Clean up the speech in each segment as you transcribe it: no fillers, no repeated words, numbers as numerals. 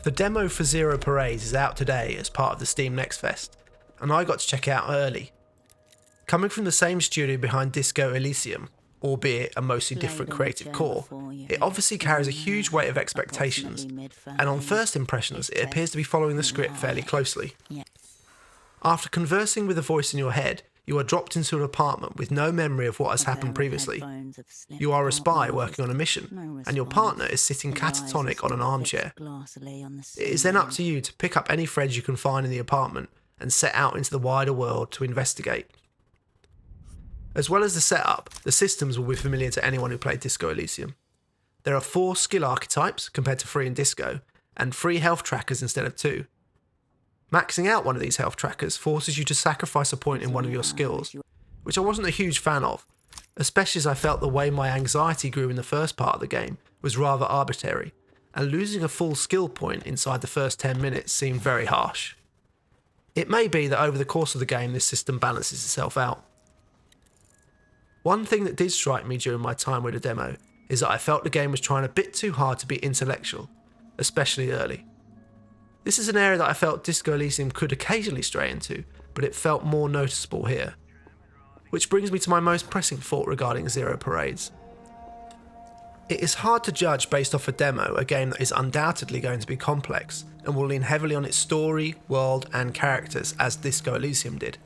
The demo for Zero Parades is out today as part of the Steam Next Fest, and I got to check it out early. Coming from the same studio behind Disco Elysium, albeit a mostly different creative core, it obviously carries a huge weight of expectations, and on first impressions it appears to be following the script fairly closely. After conversing with a voice in your head, you are dropped into an apartment with no memory of what has happened previously. You are a spy working on a mission, and your partner is sitting catatonic on an armchair. It is then up to you to pick up any threads you can find in the apartment and set out into the wider world to investigate. As well as the setup, the systems will be familiar to anyone who played Disco Elysium. There are 4 skill archetypes compared to 3 in Disco, and 3 health trackers instead of 2. Maxing out one of these health trackers forces you to sacrifice a point in one of your skills, which I wasn't a huge fan of, especially as I felt the way my anxiety grew in the first part of the game was rather arbitrary, and losing a full skill point inside the first 10 minutes seemed very harsh. It may be that over the course of the game this system balances itself out. One thing that did strike me during my time with the demo is that I felt the game was trying a bit too hard to be intellectual, especially early. This is an area that I felt Disco Elysium could occasionally stray into, but it felt more noticeable here. Which brings me to my most pressing thought regarding Zero Parades. It is hard to judge based off a demo a game that is undoubtedly going to be complex and will lean heavily on its story, world and characters as Disco Elysium did.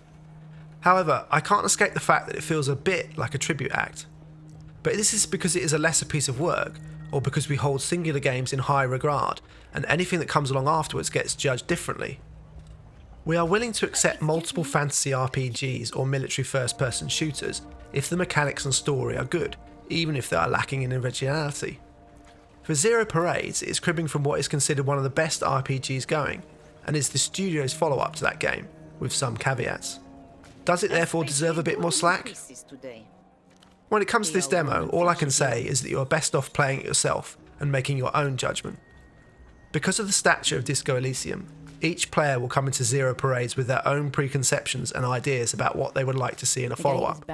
However, I can't escape the fact that it feels a bit like a tribute act. But this is because it is a lesser piece of work, or because we hold singular games in high regard, and anything that comes along afterwards gets judged differently. We are willing to accept multiple fantasy RPGs or military first-person shooters if the mechanics and story are good, even if they are lacking in originality. For Zero Parades, it is cribbing from what is considered one of the best RPGs going, and is the studio's follow-up to that game, with some caveats. Does it therefore deserve a bit more slack? When it comes to this demo, all I can say is that you are best off playing it yourself and making your own judgment. Because of the stature of Disco Elysium, each player will come into Zero Parades with their own preconceptions and ideas about what they would like to see in a follow-up.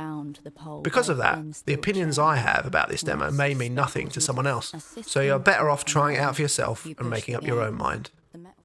Because of that, the opinions I have about this demo may mean nothing to someone else, so you're better off trying it out for yourself and making up your own mind.